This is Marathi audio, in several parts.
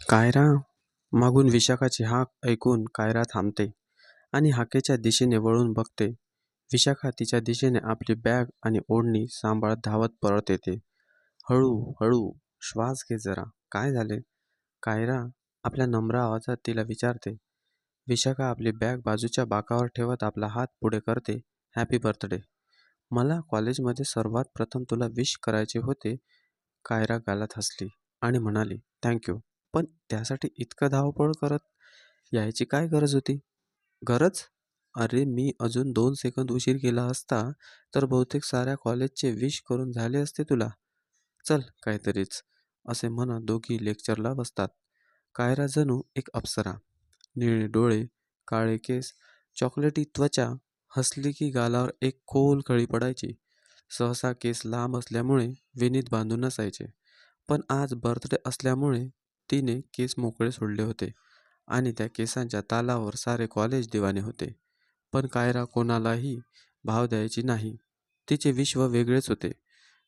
कायरा! मागून विशाखाची हाक ऐकून कायरा थांबते आणि हाकेच्या दिशेने वळून बघते. विशाखा तिच्या दिशेने आपली बॅग आणि ओढणी सांभाळत धावत परत येते. हळू हळू श्वास घे जरा. काय झाले? कायरा आपल्या नम्र आवाजात तिला विचारते. विशाखा आपली बॅग बाजूच्या बाकावर ठेवत आपला हात पुढे करते. Happy birthday. मला कॉलेजमध्ये सर्वात प्रथम तुला विश करायचे होते. कायरा गालात हसली आणि म्हणाली, थँक्यू. पण त्यासाठी इतकं धावपळ करत यायची काय गरज होती? गरज? अरे, मी अजून 2 सेकंद उशीर केला असता तर बहुतेक साऱ्या कॉलेजचे विश करून झाले असते तुला. चल काहीतरीच, असे म्हणत दोघी लेक्चरला बसतात. कायरा जणू एक अप्सरा. निळे डोळे, काळे केस, चॉकलेटी त्वचा. हसली की गालावर एक खोल खळी पडायची. सहसा केस लांब असल्यामुळे वेणीत बांधून नसायचे, पण आज बर्थडे असल्यामुळे तिने केस मोकळे सोडले होते आणि त्या केसांच्या तालावर सारे कॉलेज दिवाने होते. पण कायरा कोणालाही भाव द्यायची नाही. तिचे विश्व वेगळेच होते.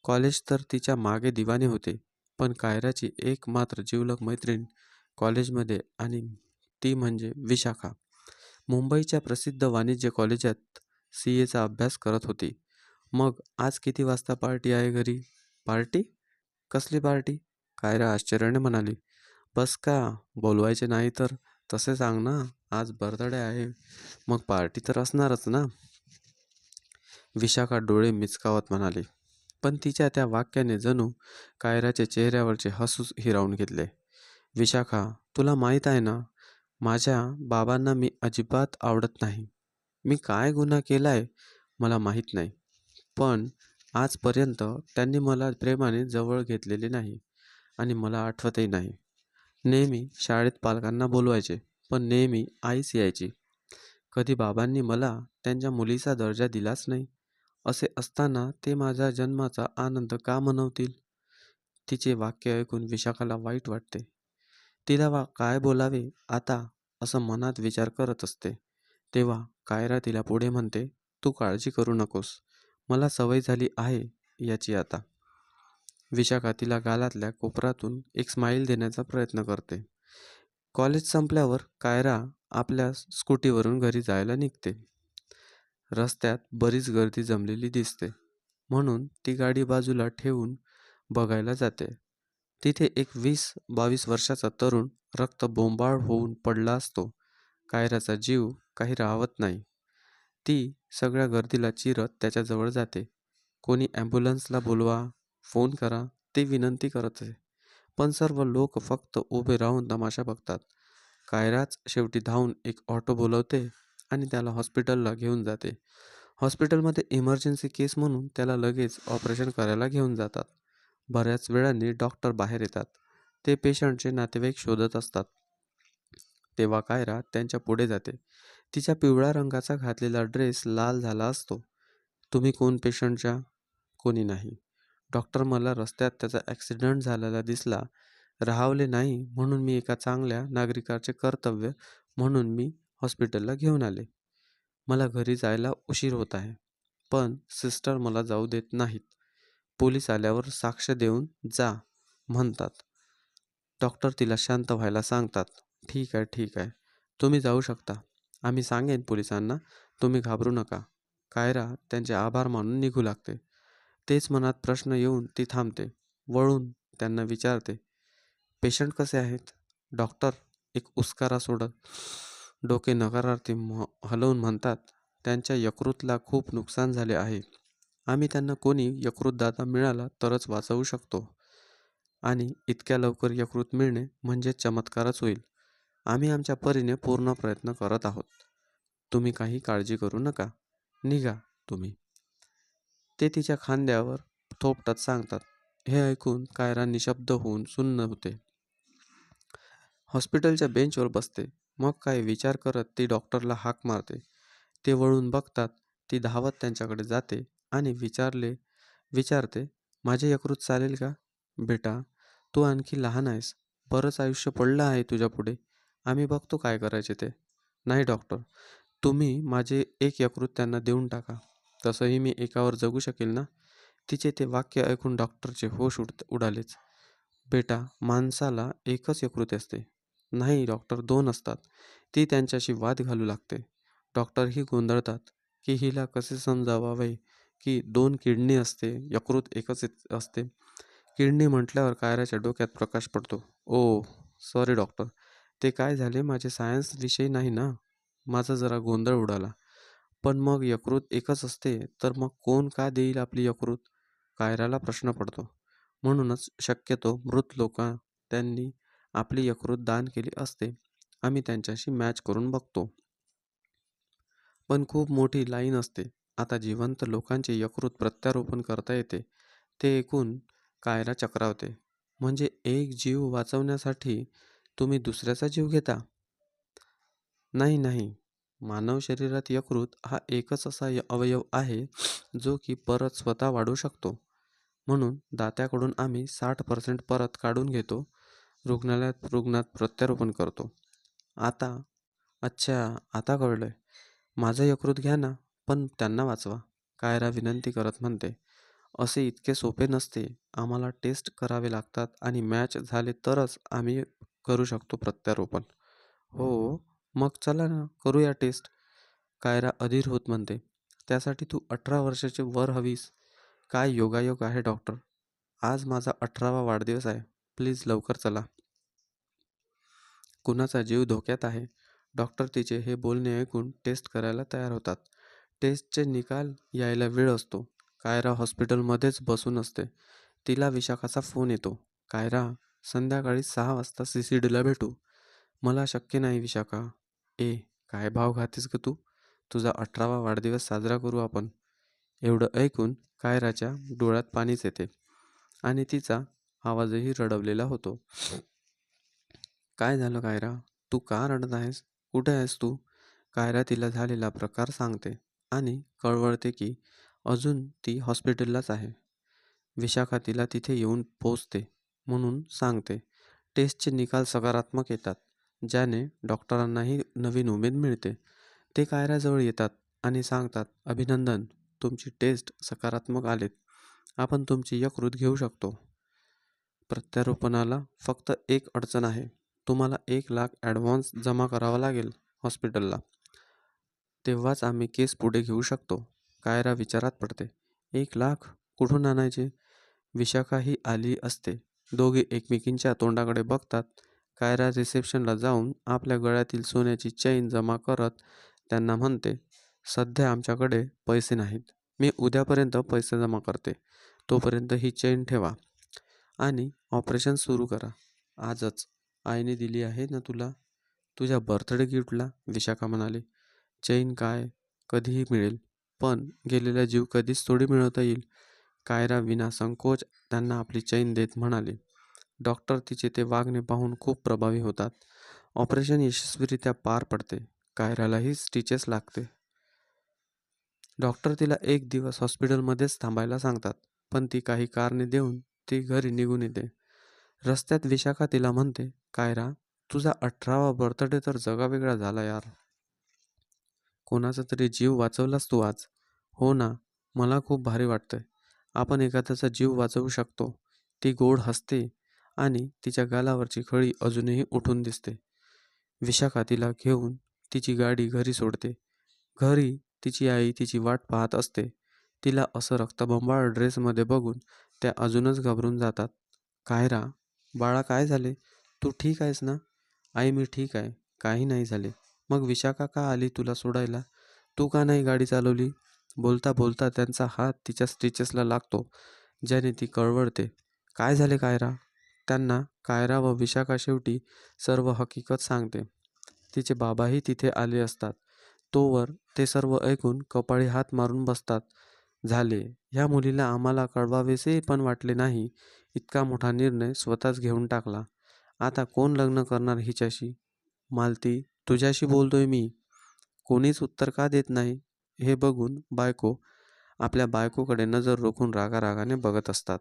कॉलेज तर तिच्या मागे दिवाने होते, पण कायराची एकमात्र जिवलग मैत्रीण कॉलेजमध्ये, आणि ती म्हणजे विशाखा. मुंबईच्या प्रसिद्ध वाणिज्य कॉलेजात CAचा अभ्यास करत होती. मग आज किती वाजता पार्टी आहे घरी? पार्टी? कसली पार्टी? कायरा आश्चर्याने म्हणाली. बस का, बोलवायचे नाही तर तसे सांग ना. आज बर्थडे आहे, मग पार्टी तर असणारच ना. विशाखा डोळे मिचकावत म्हणाली. पण तिच्या त्या वाक्याने जणू कायराच्या चेहऱ्यावरचे हसूच हिरावून घेतले. विशाखा, तुला माहीत आहे ना, माझ्या बाबांना मी अजिबात आवडत नाही. मी काय गुन्हा केलाय मला माहीत नाही, पण आजपर्यंत त्यांनी मला प्रेमाने जवळ घेतलेले नाही आणि मला आठवतही नाही. नेहमी शाळेत पालकांना बोलवायचे, पण नेहमी आईच यायची. कधी बाबांनी मला त्यांच्या मुलीचा दर्जा दिलाच नाही. असे असताना ते माझ्या जन्माचा आनंद का मनवतील? तिचे वाक्य ऐकून विशाखाला वाईट वाटते. तिला काय बोलावे आता, असं मनात विचार करत असते. तेव्हा कायरा तिला पुढे म्हणते, तू काळजी करू नकोस. मला सवय झाली आहे याची आता. विशाखा तिला गालातल्या कोपरातून एक स्माईल देण्याचा प्रयत्न करते. कॉलेज संपल्यावर कायरा आपल्या स्कूटीवरून घरी जायला निघते. रस्त्यात बरीच गर्दी जमलेली दिसते, म्हणून ती गाडी बाजूला ठेवून बघायला जाते. तिथे एक 20-22 वर्षाचा तरुण रक्तबोंबाळ होऊन पडला असतो. कायराचा जीव काही राहवत नाही. ती सगळ्या गर्दीला चिरत त्याच्याजवळ जाते. कोणी ॲम्ब्युलन्सला बोलवा, फोन करा, ती विनंती करते. पण सर्व लोक फक्त उभे राहून तमाशा बघतात. कायराच शेवटी धावून एक ऑटो बोलवते आणि त्याला हॉस्पिटलला घेऊन जाते. हॉस्पिटलमध्ये इमर्जन्सी केस म्हणून त्याला लगेच ऑपरेशन करायला घेऊन जातात. बऱ्याच वेळांनी डॉक्टर बाहेर येतात. ते पेशंटचे नातेवाईक शोधत असतात. तेव्हा कायरा त्यांच्या पुढे जाते. तिच्या पिवळ्या रंगाचा घातलेला ड्रेस लाल झाला असतो. तुम्ही कोण पेशंटच्या? कोणी नाही. डॉक्टर, मला रस्त्यात त्याचा ॲक्सिडेंट झालेला दिसला. राहावले नाही म्हणून मी एका चांगल्या नागरिकाचे कर्तव्य म्हणून मी हॉस्पिटलला घेऊन आले. मला घरी जायला उशीर होत आहे, पण सिस्टर मला जाऊ देत नाहीत. पोलीस आल्यावर साक्ष देऊन जा म्हणतात. डॉक्टर तिला शांत व्हायला सांगतात. ठीक आहे, ठीक आहे, तुम्ही जाऊ शकता. आम्ही सांगेन पोलिसांना, तुम्ही घाबरू नका. कायरा त्यांचे आभार मानून निघू लागते. तेच मनात प्रश्न येऊन ती थांबते. वळून त्यांना विचारते, पेशंट कसे आहेत? डॉक्टर एक उस्कारा सोडत डोके नकारार्थी हलवून म्हणतात, त्यांच्या यकृतला खूप नुकसान झाले आहे. आम्ही त्यांना कोणी यकृतदाता मिळाला तरच वाचवू शकतो, आणि इतक्या लवकर यकृत मिळणे म्हणजे चमत्कारच होईल. आम्ही आमच्या परीने पूर्ण प्रयत्न करत आहोत. तुम्ही काही काळजी करू नका. निघा तुम्ही. ते तिच्या खांद्यावर थोपटत सांगतात. हे ऐकून कायरा निशब्द होऊन सुन्न होते. हॉस्पिटलच्या बेंचवर बसते. मग काय विचार करत ती डॉक्टरला हाक मारते. ते वळून बघतात. ती धावत त्यांच्याकडे जाते आणि विचारते, माझे यकृत चालेल का? बेटा, तू आणखी लहान आहेस. बरंच आयुष्य पडलं आहे तुझ्या पुढे. आम्ही बघतो काय करायचे ते. नाही डॉक्टर, तुम्ही माझे एक यकृत त्यांना देऊन टाका. तसंही मी एकावर जगू शकेल ना. तिचे ते वाक्य ऐकून डॉक्टरचे होश उडालेच. बेटा, माणसाला एकच यकृत असते. नाही डॉक्टर, 2 असतात. ती त्यांच्याशी वाद घालू लागते. डॉक्टरही गोंधळतात, की हिला कसे समजावावे की 2 किडनी असते, यकृत एकच असते. किडनी म्हटल्यावर कायराच्या डोक्यात प्रकाश पडतो. ओह! Sorry doctor. ते काय झाले, माझे सायन्स विषय नाही ना. माझा जरा गोंधळ उडाला. पण मग यकृत एकच असते, तर मग कोण का देईल आपली यकृत? कायराला प्रश्न पडतो. म्हणूनच शक्यतो मृत लोक त्यांनी आपली यकृत दान केली असते. आम्ही त्यांच्याशी मॅच करून बघतो. पण खूप मोठी लाईन असते. आता जिवंत लोकांचे यकृत प्रत्यारोपण करता येते. ते ऐकून कायरा चक्रावते. म्हणजे एक जीव वाचवण्यासाठी तुम्ही दुसऱ्याचा जीव घेता? नाही, नाही. मानव शरीरात यकृत हा एकच असा अवयव आहे जो की परत स्वतः वाढू शकतो. म्हणून दात्याकडून आम्ही 60% परत काढून घेतो. रुग्णात प्रत्यारोपण करतो. आता अच्छा, आता कळलंय. माझं यकृत घ्या ना, पण त्यांना वाचवा. कायरा विनंती करत म्हणते. असे इतके सोपे नसते. आम्हाला टेस्ट करावे लागतात आणि मॅच झाले तरच आम्ही करू शकतो प्रत्यारोपण. हो, मग चला ना, करूया टेस्ट. कायरा अधीर होत म्हणते. त्यासाठी तू 18 वर्षाची वर हवीस. काय योगायोग आहे डॉक्टर. आज माझा 18वा वाढदिवस आहे. प्लीज लवकर चला. कुणाचा जीव धोक्यात आहे. डॉक्टर तिचे हे बोलणे ऐकून टेस्ट करायला तयार होतात. टेस्टचे निकाल यायला वेळ असतो. कायरा हॉस्पिटलमध्येच बसून असते. तिला विशाखाचा फोन येतो. कायरा, संध्याकाळी 6 वाजता CCDला भेटू. मला शक्य नाही विशाखा. ए, काय भाव खातेस ग तू? तुझा 18वा वाढदिवस साजरा करू आपण. एवढं ऐकून कायराच्या डोळ्यात पाणीच येते आणि तिचा आवाजही रडवलेला होतो. काय झालं कायरा? तू का रडत आहेस? कुठे आहेस तू? कायरा तिला झालेला प्रकार सांगते आणि कळवळते की अजून ती हॉस्पिटललाच आहे. विशाखा तिला तिथे येऊन पोचते म्हणून सांगते. टेस्टचे निकाल सकारात्मक येतात, ज्याने डॉक्टरांनाही नवीन उमेद मिळते. ते कायराजवळ येतात आणि सांगतात, अभिनंदन, तुमची टेस्ट सकारात्मक आलेत. आपण तुमची यकृत घेऊ शकतो. प्रत्यारोपणाला फक्त एक अडचण आहे. तुम्हाला 1,00,000 ॲडव्हान्स जमा करावा लागेल हॉस्पिटलला. तेव्हाच आम्ही केस पुढे घेऊ शकतो. कायरा विचारात पडते. 1,00,000 कुठून आणायचे? विशाखाही आली असते. दोघे एकमेकींच्या तोंडाकडे बघतात. कायरा रिसेप्शनला जाऊन आपल्या गळ्यातील सोन्याची चैन जमा करत त्यांना म्हणते, सध्या आमच्याकडे पैसे नाहीत. मी उद्यापर्यंत पैसे जमा करते. तोपर्यंत ही चैन ठेवा आणि ऑपरेशन सुरू करा. आजच. आईने दिली आहे ना तुला. तुझ्या बर्थडे गिफ्टला, विशाखा म्हणाली. चैन काय? कधीही मिळेल. पण गेलेला जीव कधीच थोडी मिळवता येईल. कायरा विनासंकोच त्यांना आपली चैन देत म्हणाली. डॉक्टर तिचे ते वागणे पाहून खूप प्रभावी होतात. ऑपरेशन यशस्वीरित्या पार पडते. कायरालाही स्टिचेस लागते. डॉक्टर तिला 1 दिवस हॉस्पिटलमध्येच थांबायला सांगतात. पण ती काही कारणे देऊन ती घरी निघून येते. रस्त्यात विशाखा तिला म्हणते, कायरा, तुझा 18वा बर्थडे तर जगावेगळा झाला यार. कोणाचा तरी जीव वाचवलास तू आज. हो ना, मला खूप भारी वाटतंय. आपण एखाद्याचा जीव वाचवू शकतो. ती गोड हसते आणि तिच्या गालावरची खळी अजूनही उठून दिसते. विशाखा तिला घेऊन तिची गाडी घरी सोडते. घरी तिची आई तिची वाट पाहत असते. तिला असं रक्तबंबाळ ड्रेसमध्ये बघून त्या अजूनच घाबरून जातात. कायरा, बाळा काय झाले? तू ठीक आहेस ना? आई मी ठीक आहे. काही नाही झाले. मग विशाखा का आली तुला सोडायला? तू का नाही गाडी चालवली? बोलता बोलता त्यांचा हात तिच्या स्टिचेसला लागतो, ज्याने ती कळवळते. काय झाले कायरा? त्यांना कायरा व विशाखा शेवटी सर्व हकीकत सांगते. तिचे बाबाही तिथे आले असतात. तोवर ते सर्व ऐकून कपाळी हात मारून बसतात. झाले. ह्या मुलीला आम्हाला कळवावेसे पण वाटले नाही. इतका मोठा निर्णय स्वतःच घेऊन टाकला. आता कोण लग्न करणार हिच्याशी? मालती, तुझ्याशी बोलतोय मी. कोणीच उत्तर का देत नाही? हे बघून बायको आपल्या बायकोकडे नजर रोखून रागारागाने बघत असतात.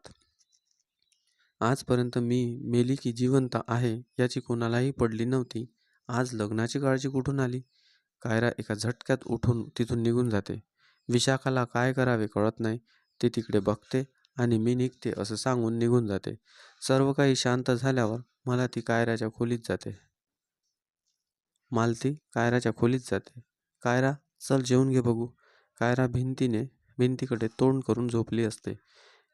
आजपर्यंत मी मेली की जिवंत आहे याची कोणालाही पडली नव्हती. आज लग्नाची काळजी कुठून आली? कायरा एका झटक्यात उठून तिथून निघून जाते. विशाखाला काय करावे कळत नाही. ती तिकडे बघते आणि मी निघते असं सांगून निघून जाते. सर्व काही शांत झाल्यावर मला ती कायराच्या खोलीत जाते. मालती कायराच्या खोलीत जाते. कायरा, चल जेवून घे बघू. कायरा भिंतीकडे तोंड करून झोपली असते.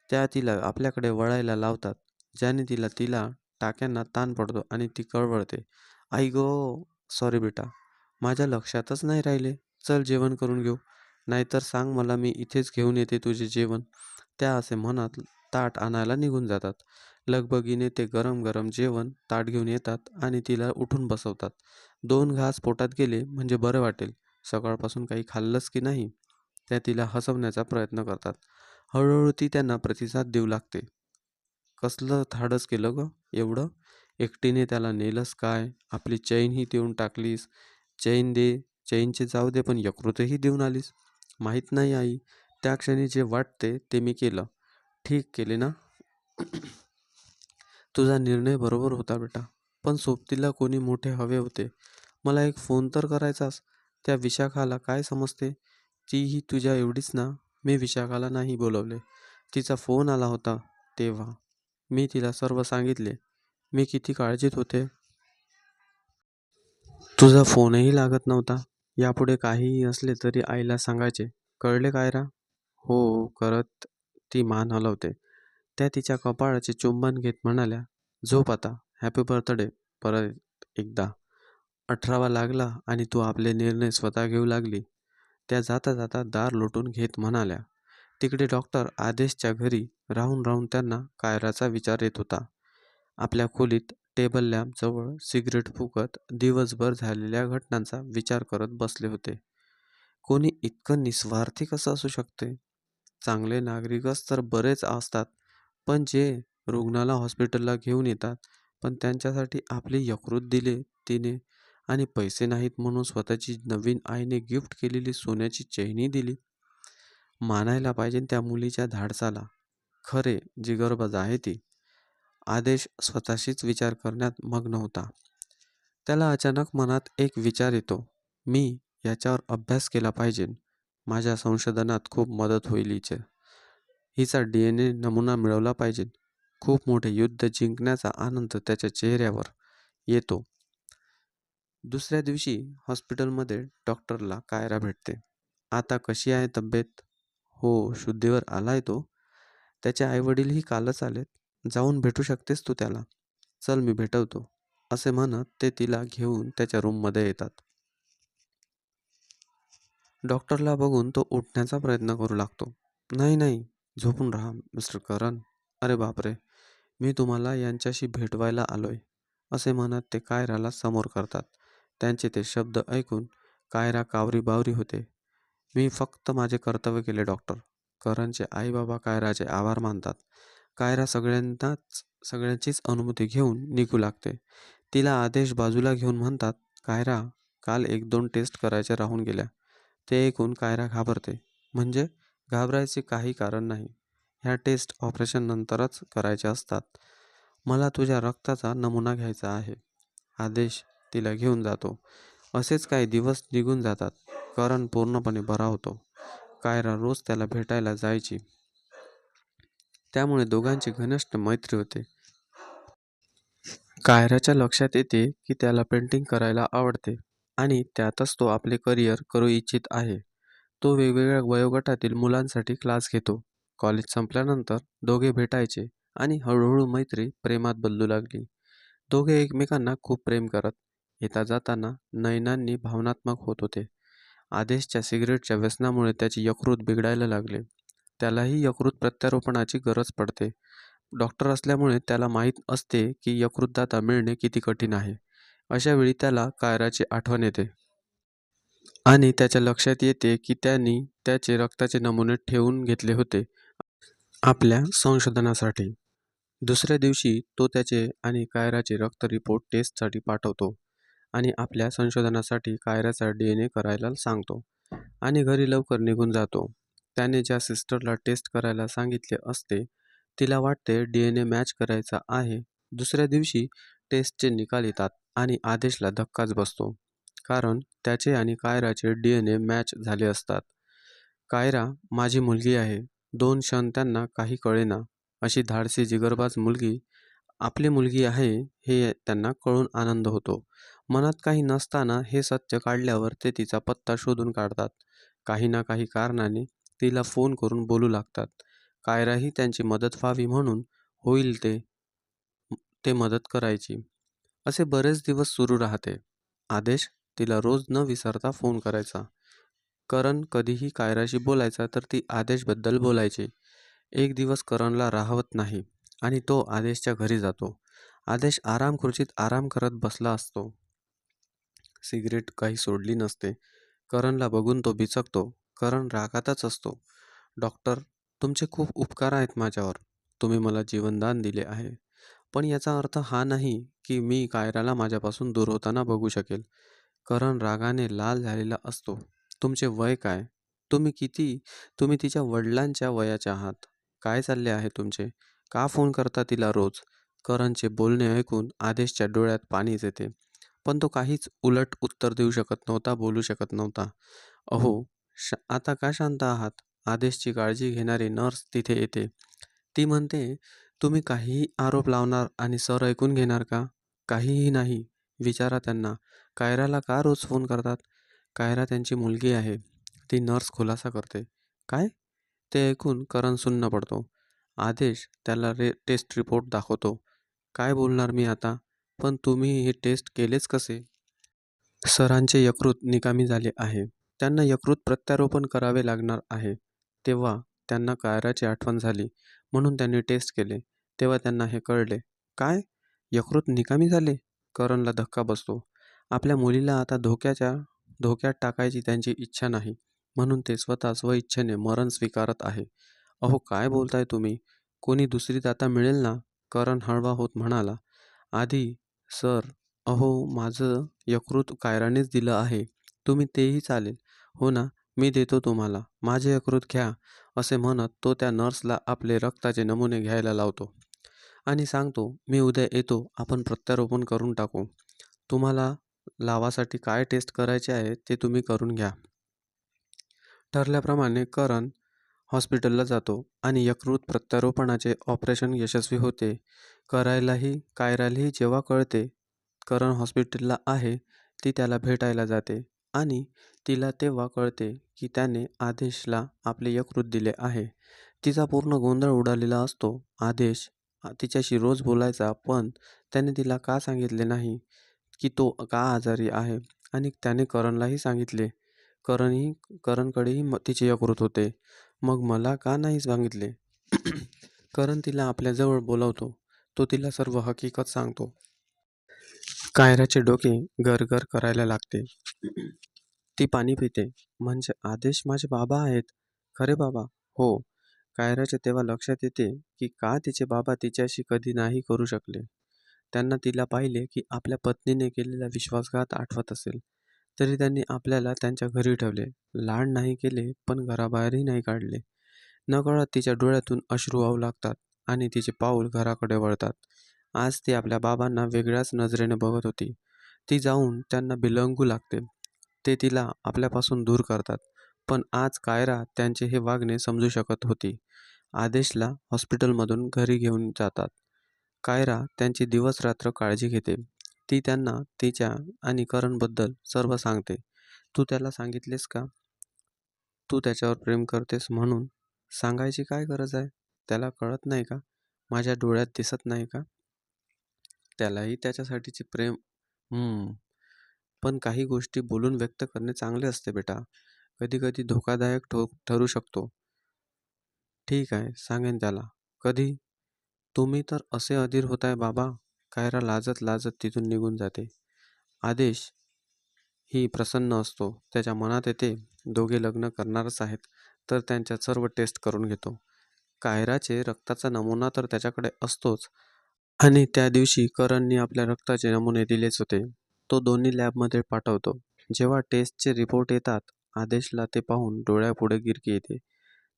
त्या तिला आपल्याकडे वळायला लावतात, ज्याने तिला टाक्यांना ताण पडतो आणि ती कळवळते. आई गो, सॉरी बेटा, माझ्या लक्षातच नाही राहिले. चल जेवण करून घेऊ. नाहीतर सांग मला, मी इथेच घेऊन येते तुझे जेवण. त्या असे म्हणत ताट आणायला निघून जातात. लगबगीने ते गरम गरम जेवण ताट घेऊन येतात आणि तिला उठून बसवतात. 2 घास पोटात गेले म्हणजे बरं वाटेल. सकाळपासून काही खाल्लंस की नाही? त्या तिला हसवण्याचा प्रयत्न करतात. हळूहळू ती त्यांना प्रतिसाद देऊ लागते. कसलं धाडस केलं गं एवढं? एकटीने त्याला नेलंस काय? आपली चैनही देऊन टाकलीस. चैन दे, चैनचे जाऊ दे, पण यकृतही देऊन आलीस. माहीत नाही आई, त्या क्षणी जे वाटते ते मी केलं. ठीक केले ना? तुझा निर्णय बरोबर होता बेटा. पण सोबतीला कोणी मोठे हवे होते. मला एक फोन तर करायचास. त्या विशाखाला काय समजते? तीही तुझ्या एवढीच ना? मी विशाखाला नाही बोलवले. तिचा फोन आला होता तेव्हा मी तिला सर्व सांगितले. मी किती काळजीत होते. तुझा फोनही लागत नव्हता. यापुढे काहीही असले तरी आईला सांगायचे. कळले कायरा? हो करत ती मान हलवते. त्या तिच्या कपाळाचे चुंबन घेत म्हणाल्या, झोप आता. हॅपी बर्थडे परत एकदा. 18वा लागला आणि तू आपले निर्णय स्वतः घेऊ लागली. त्या जाता जाता दार लोटून घेत म्हणाल्या. तिकडे डॉक्टर आदेशच्या घरी राहून राहून त्यांना कायराचा विचार येत होता. आपल्या खोलीत टेबल लॅम्प जवळ सिगरेट फुकत दिवसभर झालेल्या घटनांचा विचार करत बसले होते. कोणी इतकं निस्वार्थी कसं असू शकते? चांगले नागरिकच तर बरेच असतात, पण जे रुग्णाला हॉस्पिटलला घेऊन येतात, पण त्यांच्यासाठी आपली यकृत दिले तिने, आणि पैसे नाहीत म्हणून स्वतःची नवीन आईने गिफ्ट केलेली सोन्याची चैनी दिली. मानायला पाहिजे त्या मुलीच्या धाडसाला. खरे जिगरबाज आहे ती. आदेश स्वतःशीच विचार करण्यात मग्न होता. त्याला अचानक मनात एक विचार येतो. मी याच्यावर अभ्यास केला पाहिजे. माझ्या संशोधनात खूप मदत होईल हिचा DNA नमुना मिळवला पाहिजे. खूप मोठे युद्ध जिंकण्याचा आनंद त्याच्या चेहऱ्यावर येतो. दुसऱ्या दिवशी हॉस्पिटलमध्ये डॉक्टरला कायरा भेटते. आता कशी आहे तब्येत? हो, शुद्धीवर आलाय तो. त्याचे आईवडीलही कालच आलेत. जाऊन भेटू शकतेस तू त्याला. चल मी भेटवतो, असे म्हणत ते तिला घेऊन त्याच्या रूममध्ये येतात. डॉक्टरला बघून तो उठण्याचा प्रयत्न करू लागतो. नाही नाही, झोपून राहा मिस्टर करण. अरे बापरे, मी तुम्हाला यांच्याशी भेटवायला आलोय, असे म्हणत ते कायराला समोर करतात. त्यांचे ते शब्द ऐकून कायरा कावरी बावरी होते. मी फक्त माझे कर्तव्य केले डॉक्टर. करणचे आईबाबा कायराचे आभार मानतात. कायरा सगळ्यांचीच अनुमती घेऊन निघू लागते. तिला आदेश बाजूला घेऊन म्हणतात, कायरा, काल 1-2 टेस्ट करायच्या राहून गेल्या. ते ऐकून कायरा घाबरते. म्हणजे? घाबरायचे काही कारण नाही. ह्या टेस्ट ऑपरेशन नंतरच करायच्या असतात. मला तुझ्या रक्ताचा नमुना घ्यायचा आहे. आदेश तिला घेऊन जातो. असेच काही दिवस निघून जातात. करण पूर्णपणे बरा होतो. कायरा रोज त्याला भेटायला जायची. त्यामुळे दोघांची घनिष्ठ मैत्री होते. कायराच्या लक्षात येते की त्याला पेंटिंग करायला आवडते आणि त्यातच तो आपले करिअर करू इच्छित आहे. तो वेगवेगळ्या वयोगटातील मुलांसाठी क्लास घेतो. कॉलेज संपल्यानंतर दोघे भेटायचे आणि हळूहळू मैत्री प्रेमात बदलू लागली. दोघे एकमेकांना खूप प्रेम करत. येता जाताना नयनांनी भावनात्मक होत होते. आदेशच्या सिगरेटच्या व्यसनामुळे त्याची यकृत बिघडायला लागले. त्यालाही यकृत प्रत्यारोपणाची गरज पडते. डॉक्टर असल्यामुळे त्याला माहीत असते की यकृतदाता मिळणे किती कठीण आहे. अशा वेळी त्याला कायराची आठवण येते आणि त्याच्या लक्षात येते की त्यांनी त्याचे रक्ताचे नमुने ठेवून घेतले होते आपल्या संशोधनासाठी. दुसऱ्या दिवशी तो त्याचे आणि कायराचे रक्त रिपोर्ट टेस्टसाठी पाठवतो आणि आपल्या संशोधनासाठी कायराचा DNA करायला सांगतो आणि घरी लवकर निघून जातो. त्याने ज्या सिस्टरला टेस्ट करायला सांगितले असते, तिला वाटते DNA मॅच करायचा आहे. दुसऱ्या दिवशी टेस्टचे निकाल येतात आणि आदेशला धक्काच बसतो, कारण त्याचे आणि कायराचे DNA मॅच झाले असतात. कायरा माझी मुलगी आहे. 2 क्षण त्यांना काही कळेना. अशी धाडसी जिगरबाज मुलगी आपली मुलगी आहे हे त्यांना कळून आनंद होतो. मनात काही नसताना हे सत्य काढल्यावर ते तिचा पत्ता शोधून काढतात. काही ना काही कारणाने तिला फोन करून बोलू लागतात. कायराही त्यांची मदत व्हावी म्हणून होईल ते ते मदत करायची. असे बरेच दिवस सुरू राहते. आदेश तिला रोज न विसरता फोन करायचा. करण कधीही कायराशी बोलायचा तर ती आदेशबद्दल बोलायची. एक दिवस करणला राहवत नाही आणि तो आदेशच्या घरी जातो. आदेश खुर्चीत आराम करत बसला असतो. सिगरेट काही सोडली नसते. करणला बघून तो बिचकतो. करण रागातच असतो. डॉक्टर, तुमचे खूप उपकार आहेत माझ्यावर. तुम्ही मला जीवनदान दिले आहे. पण याचा अर्थ हा नाही की मी कायराला माझ्यापासून दूर होताना बघू शकेल. करण रागाने लाल झालेला असतो. तुमचे वय काय? तुम्ही तिच्या वडिलांच्या वयाचे आहात. काय चालले आहे तुमचे? का फोन करता तिला रोज? करणचे बोलणे ऐकून आदेशच्या डोळ्यात पाणीच येते. पण तो काहीच उलट उत्तर देऊ शकत नव्हता, बोलू शकत नव्हता. अहो, आता का शांत आहात? आदेशची काळजी घेणारी नर्स तिथे येते. ती म्हणते, तुम्ही काहीही आरोप लावणार आणि सर ऐकून घेणार का? काहीही नाही. विचारा त्यांना, कायराला का रोज फोन करतात? कायरा त्यांची मुलगी आहे. ती नर्स खुलासा करते. काय? ते ऐकून करण सुन्न पडतो. आदेश त्याला टेस्ट रिपोर्ट दाखवतो. काय बोलणार मी आता? पण तुम्ही हे टेस्ट केलेच कसे? सरांचे यकृत निकामी झाले आहे. त्यांना यकृत प्रत्यारोपण करावे लागणार आहे. तेव्हा त्यांना कायराची आठवण झाली म्हणून त्यांनी टेस्ट केले. तेव्हा त्यांना हे कळले. काय? यकृत निकामी झाले? करणला धक्का बसतो. आपल्या मुलीला आता धोक्यात टाकायची त्यांची इच्छा नाही म्हणून ते स्वतः स्वइच्छेने मरण स्वीकारत आहे. अहो, काय बोलताय तुम्ही? कोणी दुसरी दाता मिळेल ना? करण हळवा होत म्हणाला. आधी सर, अहो, माझं यकृत कायरानेच दिलं आहे. तुम्ही तेही चालेल. हो ना, मी देतो तुम्हाला. माझे यकृत घ्या, असे म्हणत तो त्या नर्सला आपले रक्ताचे नमुने घ्यायला लावतो आणि सांगतो, मी उद्या येतो, आपण प्रत्यारोपण करून टाकू. तुम्हाला लावासाठी काय टेस्ट करायचे आहे ते तुम्ही करून घ्या. ठरल्याप्रमाणे करण हॉस्पिटलला जातो आणि यकृत प्रत्यारोपणाचे ऑपरेशन यशस्वी होते. कायरालाही जेव्हा कळते करण हॉस्पिटलला आहे, ती त्याला भेटायला जाते आणि तिला तेव्हा कळते की त्याने आदेशला आपले यकृत दिले आहे. तिचा पूर्ण गोंधळ उडालेला असतो. आदेश तिच्याशी रोज बोलायचा, पण त्याने तिला का सांगितले नाही की तो का आजारी आहे आणि त्याने करणलाही सांगितले. करणकडेही तिचे यकृत होते. मग मला का नाही सांगितले? करण तिला आपल्याजवळ बोलावतो. तो तिला सर्व हकीकत सांगतो. कायराचे डोके गरगर करायला लागते. ती पाणी पिते. म्हणजे आदेश माझे बाबा आहेत. खरे बाबा? हो. कायराचे तेव्हा लक्षात येते की का तिचे बाबा तिच्याशी कधी नाही करू शकले. त्यांना तिला पाहिले की आपल्या पत्नीने केलेला विश्वासघात आठवत असेल. तरी त्यांनी आपल्याला त्यांच्या घरी ठेवले. लाड नाही केले, पण घराबाहेरही नाही काढले. नकळत तिच्या डोळ्यातून अश्रू वाहू लागतात आणि तिचे पाऊल घराकडे वळतात. आज ती आपल्या बाबांना वेगळ्याच नजरेने बघत होती. ती जाऊन त्यांना बिलगू लागते. ते तिला आपल्यापासून दूर करतात. पण आज कायरा त्यांचे हे वागणे समजू शकत होती. आदेशला हॉस्पिटलमधून घरी घेऊन जातात. कायरा त्यांची दिवस-रात्र काळजी घेते. ती त्यांना तिच्या आणि करणबद्दल सर्व सांगते. तू त्याला सांगितलेस का? तू त्याच्यावर प्रेम करतेस म्हणून? सांगायची काय गरज आहे? त्याला कळत नाही का? माझ्या डोळ्यात दिसत नाही का? त्यालाही त्याच्यासाठीचे प्रेम पण काही गोष्टी बोलून व्यक्त करणे चांगले असते बेटा. कधी कधी धोकादायक ठरू शकतो. ठीक आहे, सांगेन त्याला. कधी? तुम्ही तर असे अधीर होताय बाबा. कायरा लाजत लाजत तिथून निघून जाते. आदेश ही प्रसन्न असतो. त्याच्या मनात येते दोघे लग्न करणारच आहेत, तर त्यांच्या सर्व टेस्ट करून घेतो. कायराचे रक्ताचा नमुना तर त्याच्याकडे असतोच आणि त्या दिवशी करणनी आपल्या रक्ताचे नमुने दिलेच होते. तो दोन्ही लॅबमध्ये पाठवतो. जेव्हा टेस्टचे रिपोर्ट येतात, आदेशला ते पाहून डोळ्यापुढे गिरकी येते.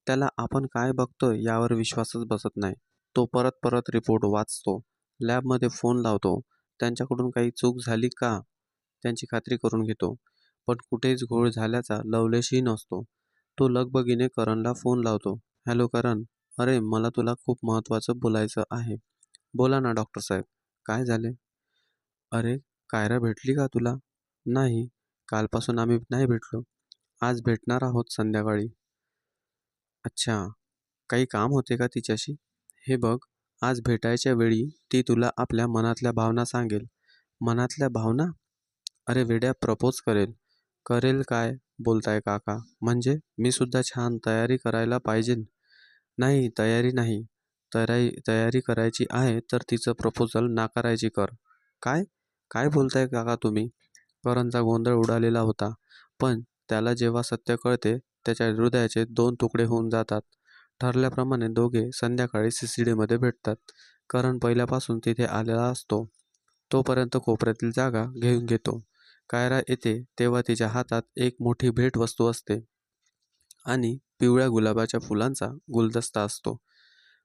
त्याला आपण काय बघतोय यावर विश्वासच बसत नाही. तो परत परत रिपोर्ट वाचतो. लॅबमध्ये फोन लावतो. त्यांच्याकडून काही चूक झाली का त्यांची खात्री करून घेतो. पण कुठेच घोळ झाल्याचा लवलेशही नसतो. तो लगबगीने करणला फोन लावतो. हॅलो करण, अरे मला तुला खूप महत्त्वाचं बोलायचं आहे. बोला ना डॉक्टर साहेब, काय झाले? अरे, कायरा भेटली का तुला? नाही, कालपासून आम्ही नाही भेटलो. आज भेटणार आहोत संध्याकाळी. अच्छा, काही काम होते का तिच्याशी? हे बघ, आज भेटायच्या वेळी ती तुला आपल्या मनातल्या भावना सांगेल. मनातल्या भावना? अरे वेड्या, प्रपोज करेल. करेल काय बोलताय काका? म्हणजे मी सुद्धा छान तयारी करायला पाहिजे. नाही, तयारी नाही. तयारी करायची आहे तर तिचं प्रपोजल नाकारायची कर. काय? काय बोलताय काका तुम्ही? करणचा गोंधळ उडालेला होता. पण त्याला जेव्हा सत्य कळते, त्याच्या हृदयाचे 2 तुकडे होऊन जातात. ठरल्याप्रमाणे दोघे संध्याकाळी सीसीडीमध्ये भेटतात. करण पहिल्यापासून तिथे आलेला असतो. तोपर्यंत कोपऱ्यातील जागा घेऊन घेतो. कायरा येते तेव्हा तिच्या हातात एक मोठी भेटवस्तू असते आणि पिवळ्या गुलाबाच्या फुलांचा गुलदस्ता असतो.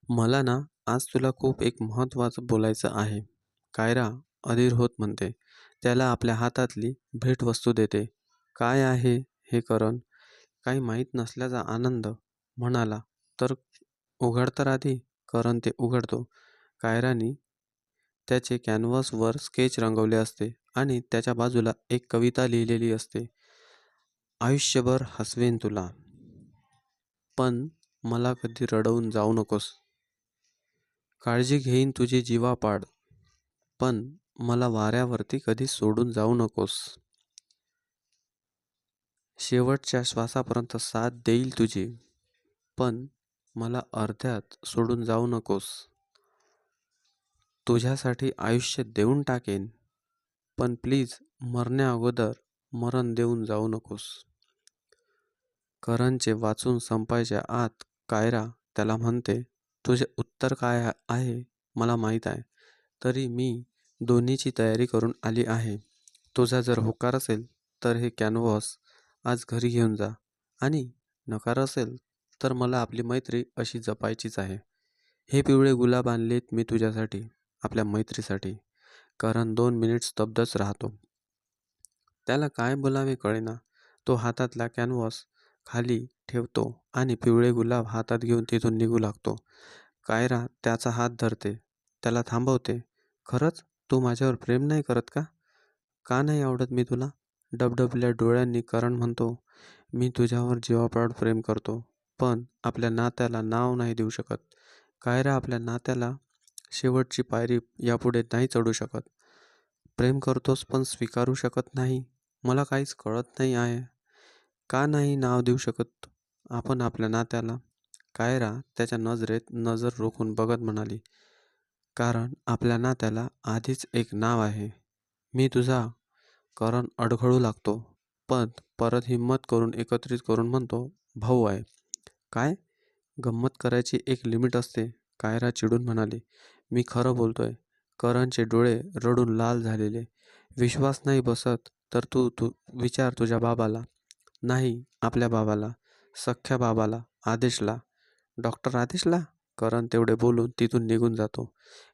मला ना आज तुला खूप एक महत्त्वाचं बोलायचं आहे. कायरा अधीर होत म्हणते. त्याला आपल्या हातातली भेटवस्तू देते. काय आहे हे करण? काही माहीत नसल्याचा आनंद म्हणाला. तर उघड तर आधी. करण ते उघडतो. कायरानी त्याचे कॅनव्हासवर स्केच रंगवले असते आणि त्याच्या बाजूला एक कविता लिहिलेली असते. आयुष्यभर हसवेन तुला, पण मला कधी रडवून जाऊ नकोस. काळजी घेईन तुझी जीवापाड, पण मला वाऱ्यावरती कधी सोडून जाऊ नकोस. शेवटच्या श्वासापर्यंत साथ देईल तुझी, पण मला अर्ध्यात सोडून जाऊ नकोस. तुझ्यासाठी आयुष्य देऊन टाकेन, पण प्लीज मरण्या अगोदर मरण देऊन जाऊ नकोस. करणचे वाचून संपायच्या आत कायरा त्याला म्हणते, तुझे उत्तर काय आहे मला माहीत आहे. तरी मी दोन्हीची तयारी करून आली आहे. तुझा जर होकार असेल तर हे कॅनव्हास आज घरी घेऊन जा, आणि नकार असेल तर मला आपली मैत्री अशी जपायचीच आहे. हे पिवळे गुलाब आणलेत मी तुझ्यासाठी, आपल्या मैत्रीसाठी. करण 2 मिनिट स्तब्धच राहतो. त्याला काय बोलावे कळेना. तो हातातला कॅनव्हास खाली ठेवतो आणि पिवळे गुलाब हातात घेऊन तिथून निघू लागतो. कायरा त्याचा हात धरते, त्याला थांबवते. खरंच तू माझ्यावर प्रेम नाही करत का? का नाही आवडत मी तुला? डबडबल्या डोळ्यांनी करण म्हणतो, मी तुझ्यावर जीवापाड प्रेम करतो, पण आपल्या नात्याला नाव नाही देऊ शकत. कायरा आपल्या नात्याला शेवटची पायरी यापुढे नाही चढू शकत. प्रेम करतोस पण स्वीकारू शकत नाही. मला काहीच कळत नाही आहे. का नाही नाव देऊ शकत आपण आपल्या नात्याला? कायरा त्याच्या नजरेत नजर रोखून बघत म्हणाली, कारण आपल्या नात्याला आधीच एक नाव आहे. मी तुझा. करण अडखळू लागतो, पण परत हिंमत करून एकत्रित करून म्हणतो, भाऊ आहे. काय? गंमत करायची एक लिमिट असते, कायरा चिडून म्हणाली. मी खरं बोलतोय. करणचे डोळे रडून लाल झालेले. विश्वास नाही बसत तर तू तू विचार तुझ्या बाबाला. नाही, आपल्या बाबाला, सख्ख्या बाबाला, आदेशला. डॉक्टर आदेशला? करण तेवढे बोलून तिथून निघून जातो.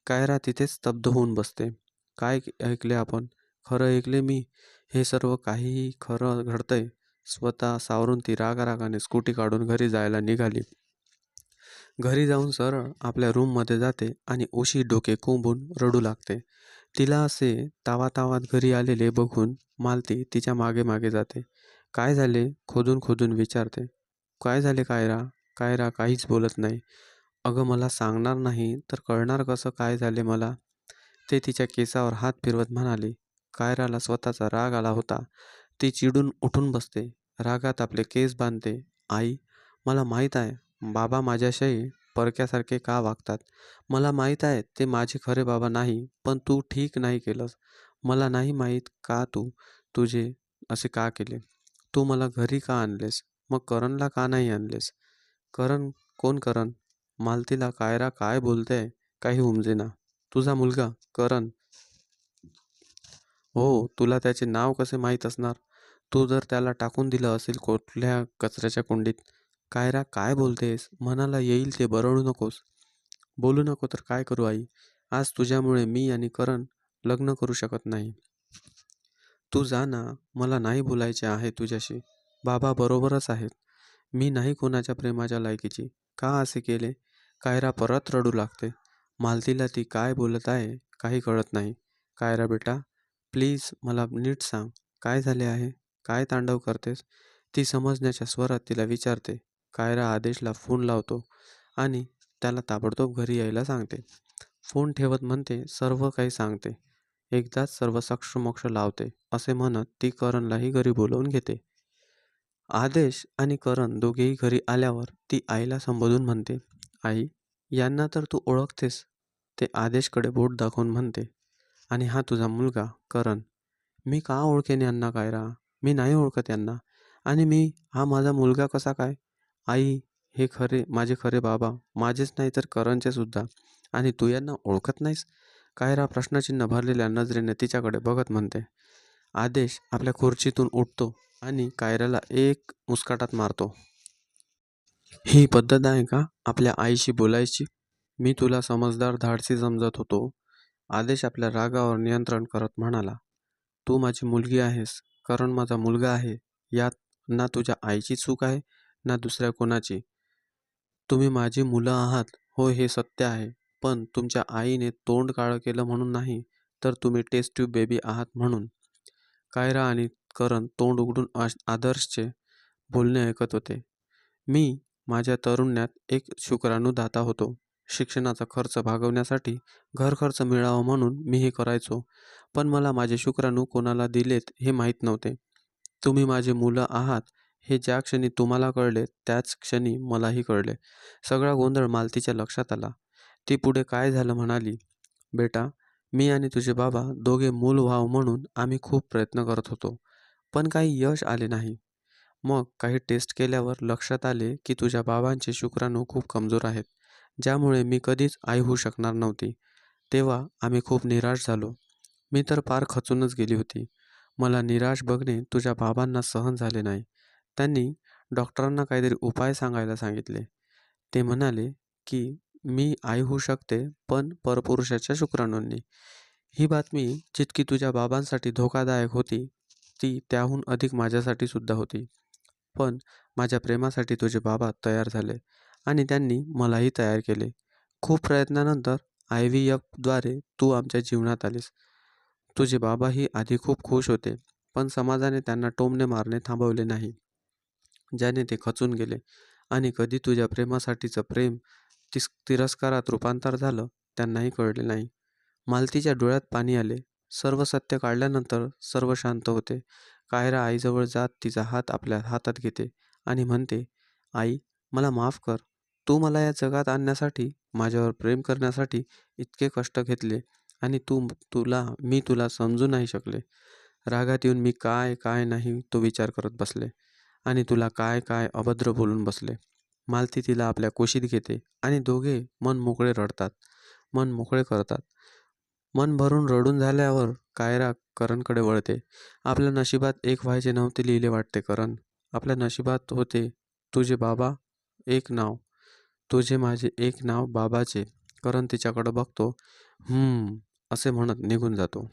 कायरा तिथेच स्तब्ध होऊन बसते. काय ऐकले आपण? खरं ऐकले मी? हे सर्व काहीही खरं घडतंय. स्वतः सावरून ती रागारागाने स्कूटी काढून घरी जायला निघाली. घरी जाऊन सरळ आपल्या रूममध्ये जाते आणि उशी डोके कोंबून रडू लागते. तिला असे तावातावात घरी आलेले बघून मालती तिच्या मागे मागे जाते. काय झाले? खोदून खोदून विचारते. काय झाले कायरा? कायरा काहीच बोलत नाही. अगं मला सांगणार नाही तर कळणार कसं काय झाले मला? ते तिच्या केसावर हात फिरवत म्हणाली. कायराला स्वतःचा राग आला होता. ती चिडून उठून बसते. रागात आपले केस बांधते. आई, मला माहीत आहे बाबा माझ्याशी परक्यासारखे का वागतात. मला माहीत आहे ते माझे खरे बाबा नाही, पण तू ठीक नाही केलंस. मला नाही माहीत का तू तुझे असे का केले. तू मला घरी का आणलेस? मग करणला का नाही आणलेस? करण? कोण करण? मालतीला कायरा काय बोलते काही उमजेना. तुझा मुलगा करण. हो, तुला त्याचे नाव कसे माहीत असणार? तू जर त्याला टाकून दिलं असेल कुठल्या कचऱ्याच्या कुंडीत. कायरा काय बोलतेस? मनाला येईल ते बरळू नकोस. बोलू नको तर काय करू आई? आज तुझ्यामुळे मी आणि करण लग्न करू शकत नाही. तू जा ना, मला नाही बोलायचे आहे तुझ्याशी. बाबा बरोबरच आहेत. मी नाही कोणाच्या प्रेमाच्या लायकीची. का असे केले? कायरा परत रडू लागते. मालतीला ती काय बोलत आहे काही कळत नाही. कायरा बेटा, प्लीज मला नीट सांग, काय झाले आहे? काय तांडव करतेस? ती समजण्याच्या स्वरात तिला विचारते. कायरा आदेशला फोन लावतो आणि त्याला ताबडतोब घरी यायला सांगते. फोन ठेवत म्हणते, सर्व काही सांगते. एकदाच सर्व मोक्ष लावते, असे म्हणत ती करणलाही घरी बोलवून घेते. आदेश आणि करण दोघेही घरी आल्यावर ती आईला संबोधून म्हणते, आई, यांना तर तू ओळखतेस. ते आदेशकडे बोट दाखवून म्हणते, आणि हा तुझा मुलगा करण. मी का ओळखेन यांना कायरा? मी नाही ओळखत यांना. आणि मी हा माझा मुलगा कसा काय? आई, हे माझे खरे बाबा, माझेच नाही तर करणचे सुद्धा. आणि तू यांना ओळखत नाहीस? कायरा प्रश्नचिन्ह भरलेल्या नजरेने तिच्याकडे बघत म्हणते. आदेश आपल्या खुर्चीतून उठतो आणि कायराला एक मुस्काटात मारतो. ही पद्धत आहे का आपल्या आईशी बोलायची? मी तुला समजदार धाडसी समजत होतो. आदेश आपल्या रागावर नियंत्रण करत म्हणाला. तू माझी मुलगी आहेस, करण माझा मुलगा आहे. यात ना तुझ्या आईची चूक आहे ना दुसऱ्या कोणाची. तुम्ही माझी मुलं आहात, हो हे सत्य आहे. पण तुमच्या आईने तोंड काळं केलं म्हणून नाही, तर तुम्ही टेस्ट ट्यूब बेबी आहात म्हणून. कायरा आणि करण तोंड उघडून आदर्शचे बोलणे ऐकत होते. मी माझ्या तारुण्यात एक शुक्राणुदाता होतो. शिक्षणाचा खर्च भागवण्यासाठी घर खर्च मिळावा म्हणून मी हे करायचो. पण मला माझे शुक्राणू कोणाला दिलेत हे माहीत नव्हते. तुम्ही माझे मुलं आहात हे ज्या क्षणी तुम्हाला कळले त्याच क्षणी मलाही कळले. सगळा गोंधळ मालतीच्या लक्षात आला. ती पुढे काय झालं म्हणाली. बेटा, मी आणि तुझे बाबा दोघे मूल व्हाव म्हणून आम्ही खूप प्रयत्न करत होतो. पण काही यश आले नाही. मग काही टेस्ट केल्यावर लक्षात आले की तुझ्या बाबांचे शुक्राणू खूप कमजोर आहेत, ज्यामुळे मी कधीच आई होऊ शकणार नव्हती. तेव्हा आम्ही खूप निराश झालो. मी तर फार खचूनच गेली होती. मला निराश बघणे तुझ्या बाबांना सहन झाले नाही. त्यांनी डॉक्टरांना काहीतरी उपाय सांगायला सांगितले. ते म्हणाले की मी आई होऊ शकते, पण परपुरुषाच्या शुक्राणूंनी. ही बातमी जितकी तुझ्या बाबांसाठी धोकादायक होती, ती त्याहून अधिक माझ्यासाठी सुद्धा होती. पण माझ्या प्रेमासाठी तुझे बाबा तयार झाले आणि त्यांनी मलाही तयार केले. खूप प्रयत्नानंतर IVFद्वारे तू आमच्या जीवनात आलीस. तुझे बाबाही आधी खूप खुश होते, पण समाजाने त्यांना टोमणे मारणे थांबवले नाही, ज्याने ते खचून गेले. आणि कधी तुझ्या प्रेमासाठीचं प्रेम तिरस्कारात रूपांतर झालं त्यांनाही कळले नाही. मालतीच्या डोळ्यात पाणी आले. सर्व सत्य काढल्यानंतर सर्व शांत होते. कायरा आईजवळ जात तिचा हात आपल्या हातात घेते आणि म्हणते, आई, मला माफ कर. तू मला या जगात आणण्यासाठी, माझ्यावर प्रेम करण्यासाठी इतके कष्ट घेतले आणि मी तुला समजू नाही शकले. रागात येऊन मी काय काय नाही तो विचार करत बसले आणि तुला काय काय अभद्र बोलून बसले. मालती तिला आपल्या कुशीत घेते आणि दोघे मन मोकळे करतात. मन भरून रडून झाल्यावर कायरा करणकडे वळते. आपल्या नशिबात एक व्हायचे नव्हते लिहिले वाटते करण. आपल्या नशिबात होते तुझे बाबा, एक नाव. तुझे माझे एक नाव बाबाचे. करण तिच्याकडे बघतो. असे म्हणत निघून जातो.